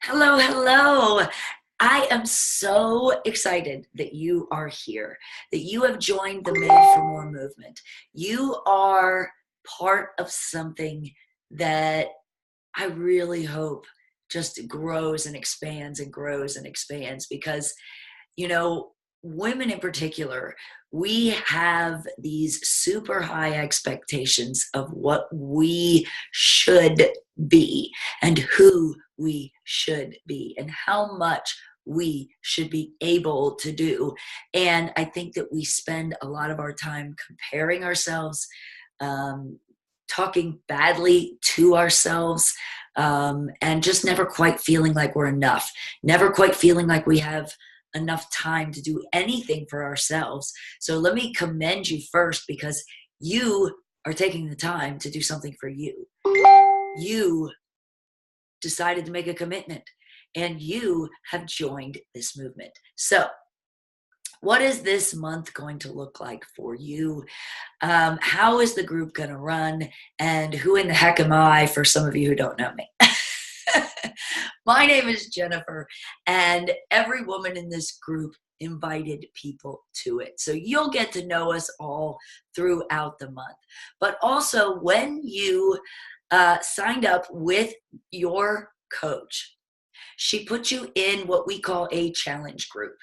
Hello, hello. I am so excited that you are here, that you have joined the Made for More movement. You are part of something that I really hope just grows and expands and grows and expands because, you know, women in particular, we have these super high expectations of what we should be and who we should be and how much we should be able to do. And I think that we spend a lot of our time comparing ourselves, um, talking badly to ourselves, and just never quite feeling like we're enough, never quite feeling like we have enough time to do anything for ourselves. So let me commend you first because you are taking the time to do something for you. You decided to make a commitment and you have joined this movement. So, what is this month going to look like for you? How is the group going to run? And who in the heck am I for some of you who don't know me? My name is Jennifer, and every woman in this group invited people to it. So you'll get to know us all throughout the month. But also, when you signed up with your coach, she put you in what we call a challenge group.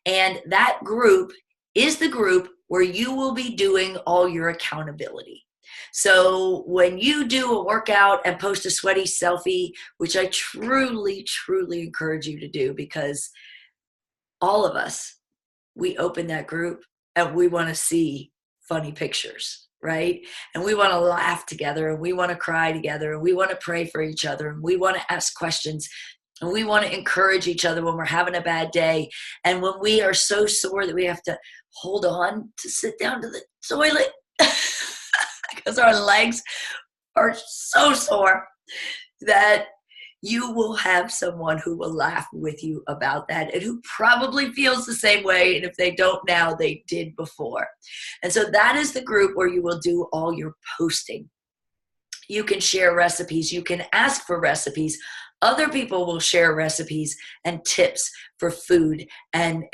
And that group is the group where you will be doing all your accountability. So when you do a workout and post a sweaty selfie, which I truly, truly encourage you to do because all of us, we open that group and we want to see funny pictures, right? And we want to laugh together and we want to cry together and we want to pray for each other and we want to ask questions and we want to encourage each other when we're having a bad day. And when we are so sore that we have to hold on to sit down to the toilet because our legs are so sore that you will have someone who will laugh with you about that and who probably feels the same way. And if they don't now, they did before. And so that is the group where you will do all your posting. You can share recipes. You can ask for recipes. Other people will share recipes and tips for food. And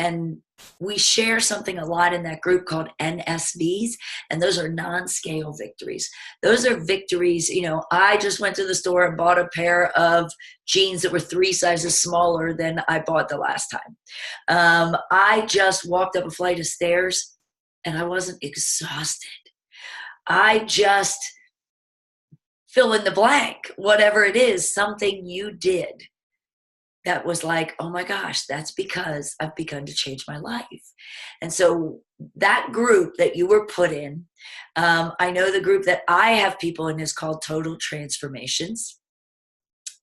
we share something a lot in that group called NSVs. And those are non-scale victories. Those are victories. I just went to the store and bought a pair of jeans that were 3 sizes smaller than I bought the last time. I just walked up a flight of stairs and I wasn't exhausted. I just fill in the blank, whatever it is, something you did that was like, oh my gosh, that's because I've begun to change my life. And so that group that you were put in, I know the group that I have people in is called Total Transformations.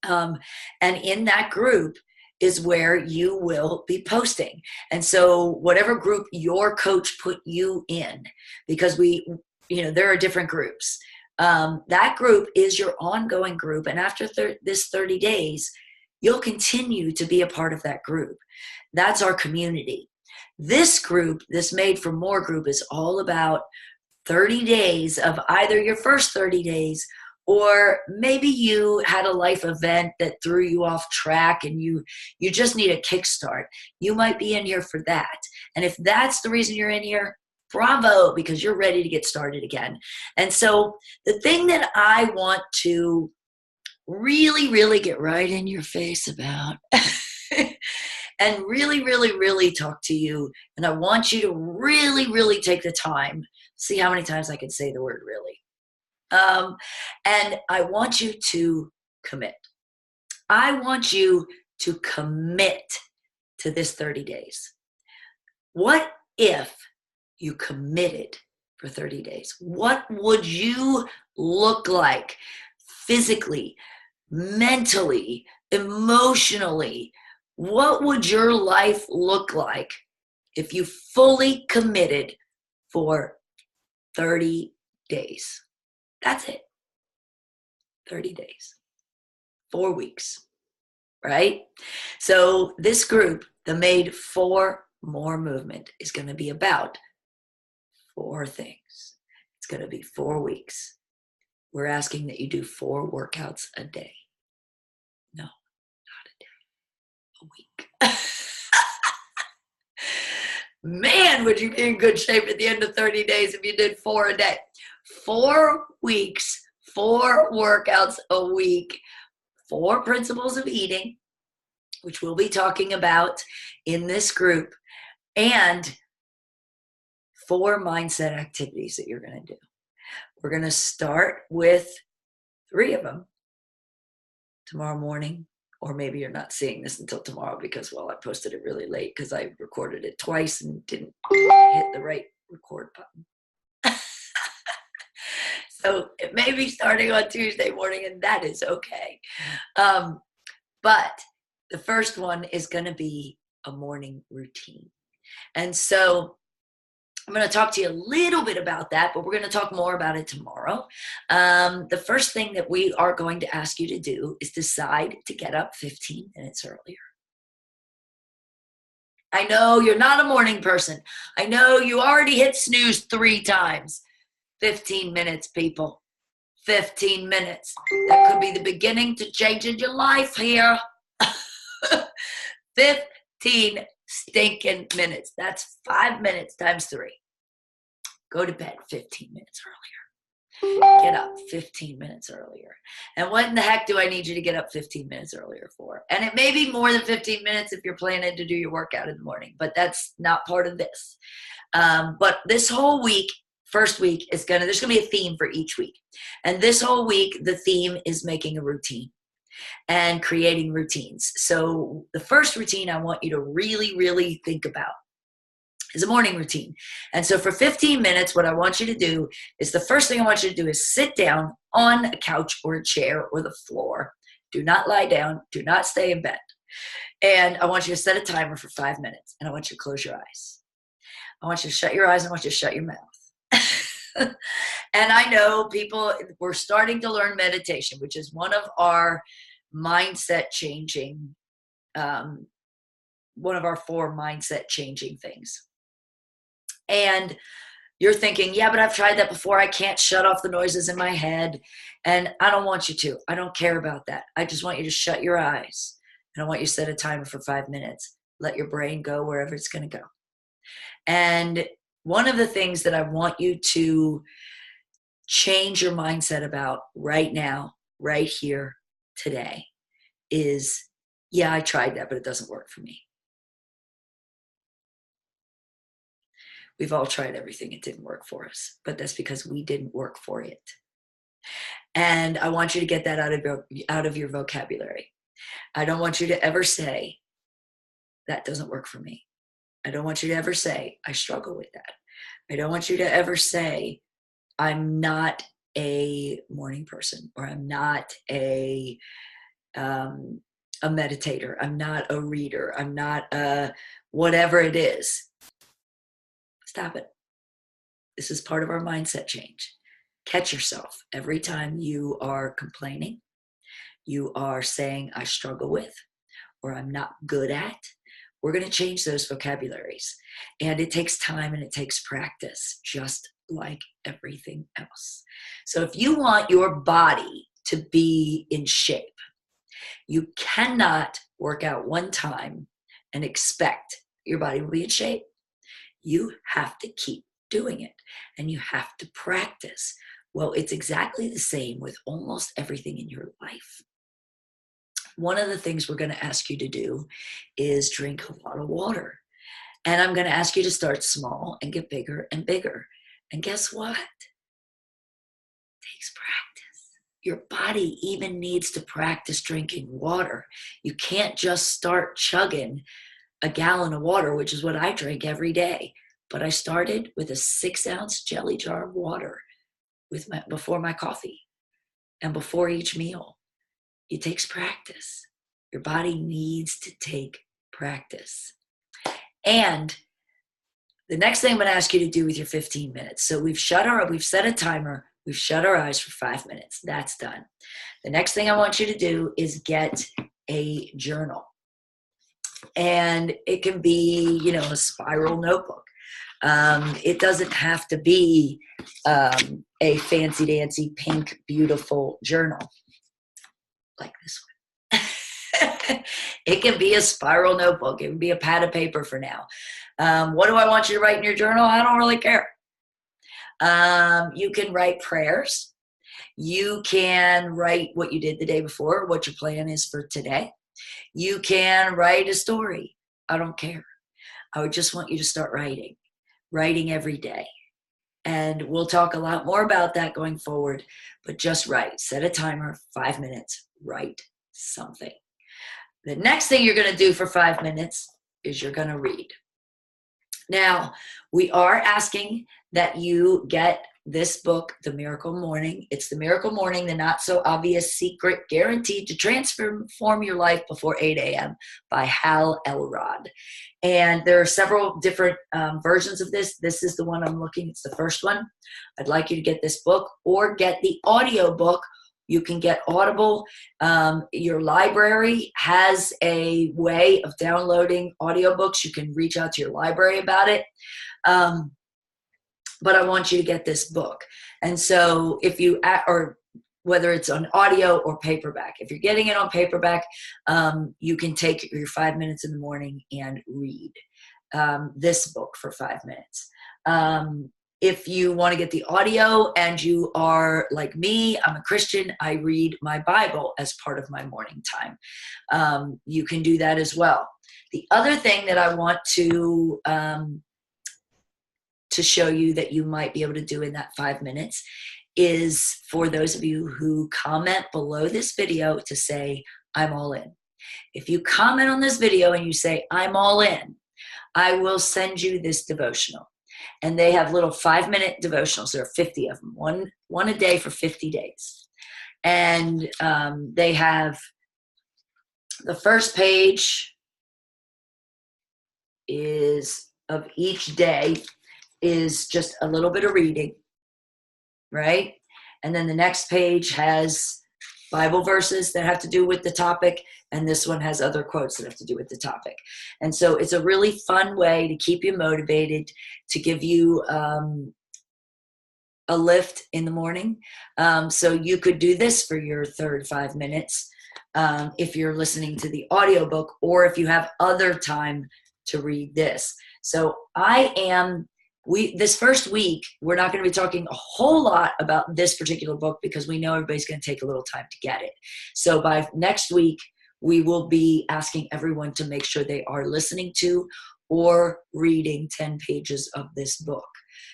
And in that group is where you will be posting. And so whatever group your coach put you in, because there are different groups. That group is your ongoing group. And after this 30 days, you'll continue to be a part of that group. That's our community. This group, this Made for More group, is all about 30 days of either your first 30 days or maybe you had a life event that threw you off track and you just need a kickstart. You might be in here for that. And if that's the reason you're in here, bravo, because you're ready to get started again. And so the thing that I want to really, really get right in your face about and really, really, really talk to you, and I want you to really, really take the time, see how many times I can say the word really. And I want you to commit. I want you to commit to this 30 days. What if you committed for 30 days? What would you look like physically, mentally, emotionally? What would your life look like if you fully committed for 30 days? That's it. 30 days, 4 weeks, right? So this group, the Made for More movement, is going to be about 4 things. It's going to be 4 weeks. We're asking that you do 4 workouts a day. No, not a day. Man, would you be in good shape at the end of 30 days if you did 4 a day. 4 weeks, 4 workouts a week, 4 principles of eating, which we'll be talking about in this group, and 4 mindset activities that you're going to do. We're going to start with 3 of them tomorrow morning, or maybe you're not seeing this until tomorrow because, well, I posted it really late because I recorded it twice and didn't hit the right record button. So it may be starting on Tuesday morning, and that is okay. But the first one is going to be a morning routine. And so I'm going to talk to you a little bit about that, but we're going to talk more about it tomorrow. The first thing that we are going to ask you to do is decide to get up 15 minutes earlier. I know you're not a morning person. I know you already hit snooze 3 times. 15 minutes, people. 15 minutes. That could be the beginning to changing your life here. 15 stinking minutes. That's 5 minutes times 3. Go to bed 15 minutes earlier. Get up 15 minutes earlier. And what in the heck do I need you to get up 15 minutes earlier for? And it may be more than 15 minutes if you're planning to do your workout in the morning, but that's not part of this. But this whole week, first week, there's going to be a theme for each week. And this whole week, the theme is making a routine and creating routines. So the first routine I want you to really, really think about is a morning routine. And so for 15 minutes, what I want you to do is the first thing I want you to do is sit down on a couch or a chair or the floor. Do not lie down. Do not stay in bed. And I want you to set a timer for 5 minutes. And I want you to close your eyes. I want you to shut your eyes. And I want you to shut your mouth. And I know we're starting to learn meditation, which is one of our mindset changing, one of our 4 mindset changing things. And you're thinking, yeah, but I've tried that before. I can't shut off the noises in my head. And I don't want you to. I don't care about that. I just want you to shut your eyes. And I want you to set a timer for 5 minutes. Let your brain go wherever it's going to go. And one of the things that I want you to change your mindset about right now, right here, today, is, yeah, I tried that, but it doesn't work for me. We've all tried everything. It didn't work for us, but that's because we didn't work for it. And I want you to get that out of your vocabulary. I don't want you to ever say, that doesn't work for me. I don't want you to ever say, I struggle with that. I don't want you to ever say, I'm not a morning person, or I'm not a meditator. I'm not a reader. I'm not a whatever it is. Stop it. This is part of our mindset change. Catch yourself every time you are complaining, you are saying, I struggle with, or I'm not good at. We're going to change those vocabularies. And it takes time and it takes practice, just like everything else. So if you want your body to be in shape, you cannot work out one time and expect your body will be in shape. You have to keep doing it, and you have to practice. Well, it's exactly the same with almost everything in your life. One of the things we're going to ask you to do is drink a lot of water. And I'm going to ask you to start small and get bigger and bigger. And guess what? It takes practice. Your body even needs to practice drinking water. You can't just start chugging a gallon of water, which is what I drink every day. But I started with a 6-ounce jelly jar of water before my coffee and before each meal. It takes practice. Your body needs to take practice. And the next thing I'm going to ask you to do with your 15 minutes. So we've set a timer. We've shut our eyes for 5 minutes. That's done. The next thing I want you to do is get a journal. And it can be, a spiral notebook. It doesn't have to be a fancy dancy pink beautiful journal like this one. It can be a spiral notebook. It can be a pad of paper for now. What do I want you to write in your journal? I don't really care. You can write prayers. You can write what you did the day before, what your plan is for today. You can write a story. I don't care. I would just want you to start writing every day. And we'll talk a lot more about that going forward, but just write. Set a timer, 5 minutes, write something. The next thing you're going to do for 5 minutes is you're going to read. Now, we are asking that you get this book, The Miracle Morning. It's The Miracle Morning, the not so obvious secret guaranteed to transform your life before 8 a.m. by Hal Elrod. And there are several different versions of this. This is the one I'm looking. It's the first one. I'd like you to get this book or get the audio book. You can get Audible. Your library has a way of downloading audiobooks. You can reach out to your library about it. But I want you to get this book. And so if you, or whether it's on audio or paperback, if you're getting it on paperback, you can take your 5 minutes in the morning and read this book for 5 minutes. If you want to get the audio and you are like me, I'm a Christian, I read my Bible as part of my morning time. You can do that as well. The other thing that I want to show you that you might be able to do in that 5 minutes is for those of you who comment below this video to say, I'm all in. If you comment on this video and you say, I'm all in, I will send you this devotional. And they have little 5-minute devotionals. There are 50 of them, one a day for 50 days. And they have the first page is of each day is just a little bit of reading, right? And then the next page has Bible verses that have to do with the topic, and this one has other quotes that have to do with the topic. And so it's a really fun way to keep you motivated, to give you a lift in the morning. So you could do this for your third 5 minutes if you're listening to the audiobook, or if you have other time to read this. So this first week, we're not going to be talking a whole lot about this particular book because we know everybody's going to take a little time to get it. So by next week, we will be asking everyone to make sure they are listening to or reading 10 pages of this book.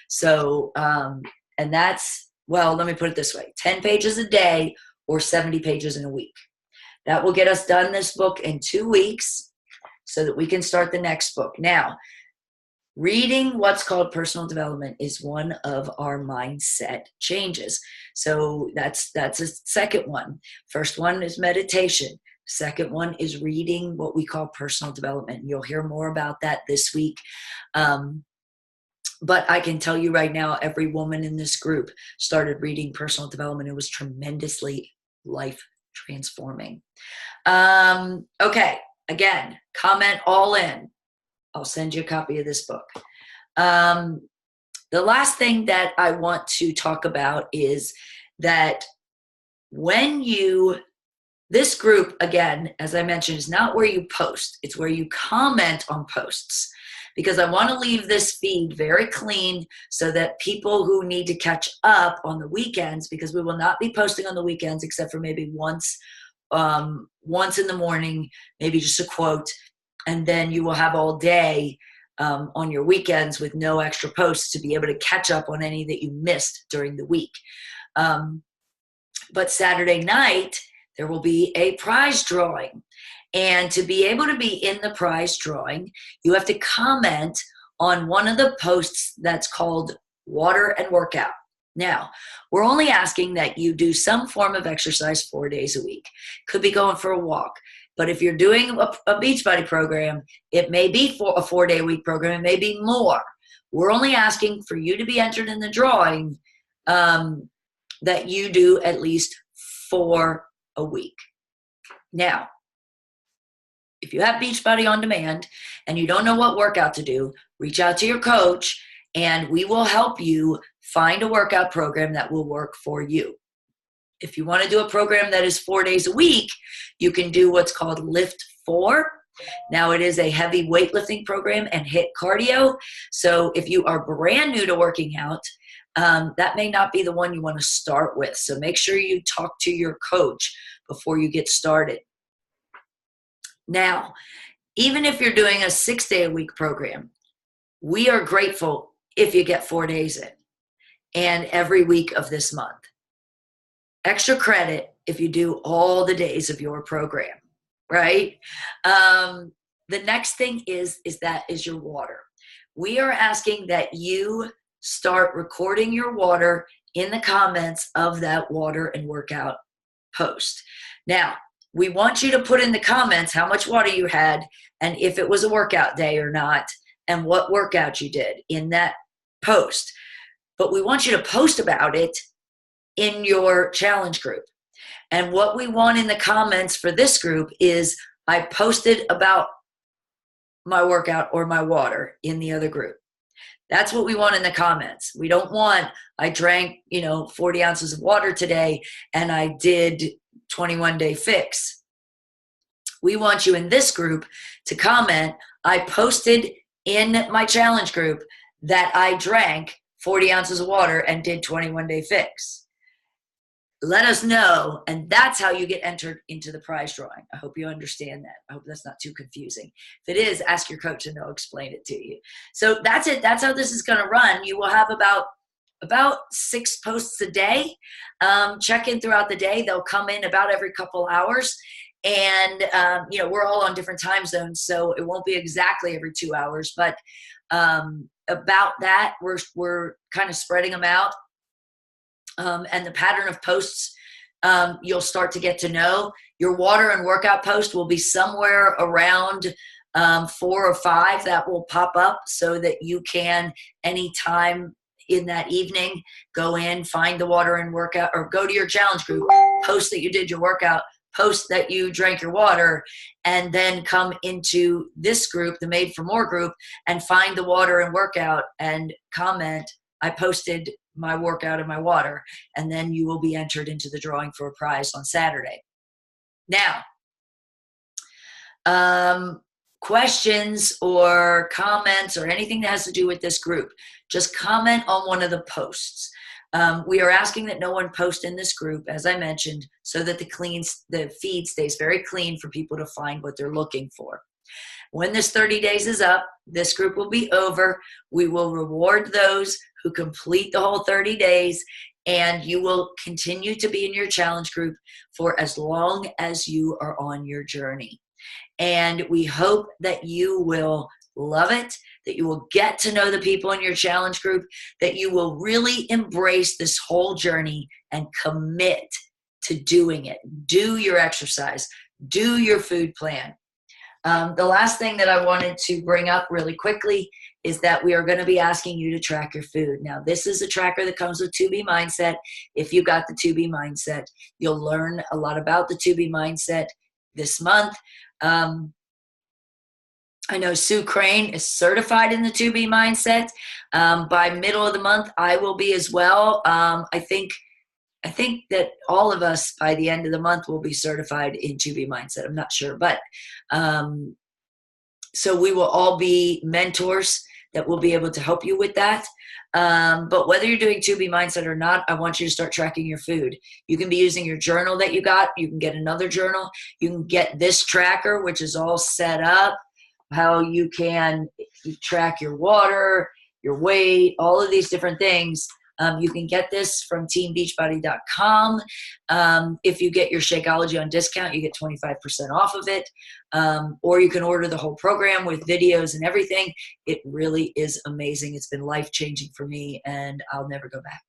So, and that's, well, let me put it this way, 10 pages a day or 70 pages in a week. That will get us done this book in 2 weeks so that we can start the next book. Now, reading what's called personal development is one of our mindset changes. So that's a second one. First one is meditation. Second one is reading what we call personal development. You'll hear more about that this week. But I can tell you right now, every woman in this group started reading personal development. It was tremendously life transforming. Okay, again, comment all in. I'll send you a copy of this book. The last thing that I want to talk about is that this group, again, as I mentioned, is not where you post. It's where you comment on posts. Because I want to leave this feed very clean so that people who need to catch up on the weekends, because we will not be posting on the weekends except for maybe once in the morning, maybe just a quote, and then you will have all day on your weekends with no extra posts to be able to catch up on any that you missed during the week. But Saturday night, there will be a prize drawing. And to be able to be in the prize drawing, you have to comment on one of the posts that's called Water and Workout. Now, we're only asking that you do some form of exercise 4 days a week. Could be going for a walk. But if you're doing a Beachbody program, it may be for a 4-day-a-week program. It may be more. We're only asking for you to be entered in the drawing that you do at least 4 a week. Now, if you have Beachbody on demand and you don't know what workout to do, reach out to your coach and we will help you find a workout program that will work for you. If you want to do a program that is 4 days a week, you can do what's called Lift 4. Now, it is a heavy weightlifting program and HIIT cardio. So if you are brand new to working out, that may not be the one you want to start with. So make sure you talk to your coach before you get started. Now, even if you're doing a 6-day-a-week program, we are grateful if you get 4 days in and every week of this month. Extra credit if you do all the days of your program, right? The next thing is your water. We are asking that you start recording your water in the comments of that water and workout post. Now, we want you to put in the comments how much water you had and if it was a workout day or not and what workout you did in that post. But we want you to post about it in your challenge group. And what we want in the comments for this group is I posted about my workout or my water in the other group. That's what we want in the comments. We don't want, I drank, 40 ounces of water today and I did 21-day fix. We want you in this group to comment, I posted in my challenge group that I drank 40 ounces of water and did 21-day fix. Let us know, and that's how you get entered into the prize drawing. I hope you understand that. I hope that's not too confusing. If it is, ask your coach and they'll explain it to you. So that's it. That's how this is going to run. You will have about 6 posts a day. Check in throughout the day. They'll come in about every couple hours. And, we're all on different time zones, so it won't be exactly every 2 hours. But about that, we're kind of spreading them out. And the pattern of posts, you'll start to get to know. Your water and workout post will be somewhere around 4 or 5 that will pop up so that you can, anytime in that evening, go in, find the water and workout, or go to your challenge group, post that you did your workout, post that you drank your water, and then come into this group, the Made for More group, and find the water and workout and comment, I posted my workout and my water, and then you will be entered into the drawing for a prize on Saturday. Now, questions or comments or anything that has to do with this group, just comment on one of the posts. We are asking that no one post in this group, as I mentioned, so that the feed stays very clean for people to find what they're looking for. When this 30 days is up, this group will be over. We will reward those who complete the whole 30 days, and you will continue to be in your challenge group for as long as you are on your journey. And we hope that you will love it, that you will get to know the people in your challenge group, that you will really embrace this whole journey and commit to doing it. Do your exercise, do your food plan. The last thing that I wanted to bring up really quickly is that we are going to be asking you to track your food. Now, this is a tracker that comes with 2B Mindset. If you got the 2B Mindset, you'll learn a lot about the 2B Mindset this month. I know Sue Crane is certified in the 2B Mindset. By middle of the month, I will be as well. I think that all of us by the end of the month will be certified in 2B Mindset. I'm not sure, but so we will all be mentors that will be able to help you with that. But whether you're doing 2B Mindset or not, I want you to start tracking your food. You can be using your journal that you got. You can get another journal. You can get this tracker, which is all set up, how you can track your water, your weight, all of these different things. You can get this from teambeachbody.com. If you get your Shakeology on discount, you get 25% off of it. Or you can order the whole program with videos and everything. It really is amazing. It's been life-changing for me, and I'll never go back.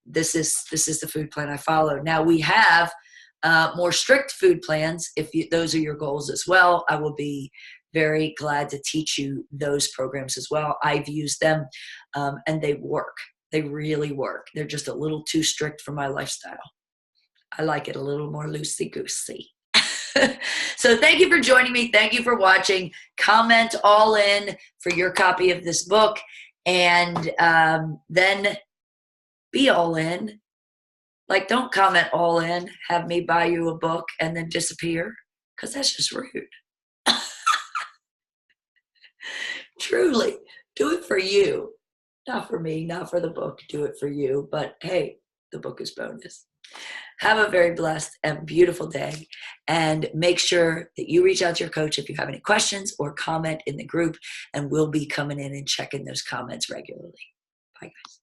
This is the food plan I followed. Now, we have more strict food plans. If those are your goals as well, I will be very glad to teach you those programs as well. I've used them, and they work. They really work. They're just a little too strict for my lifestyle. I like it a little more loosey-goosey. So thank you for joining me. Thank you for watching. Comment all in for your copy of this book, and then be all in Like, don't comment all in, have me buy you a book and then disappear, because that's just rude. Truly, do it for you. Not for me, not for the book. Do it for you. But hey, the book is bonus. Have a very blessed and beautiful day. And make sure that you reach out to your coach if you have any questions or comment in the group. And we'll be coming in and checking those comments regularly. Bye, guys.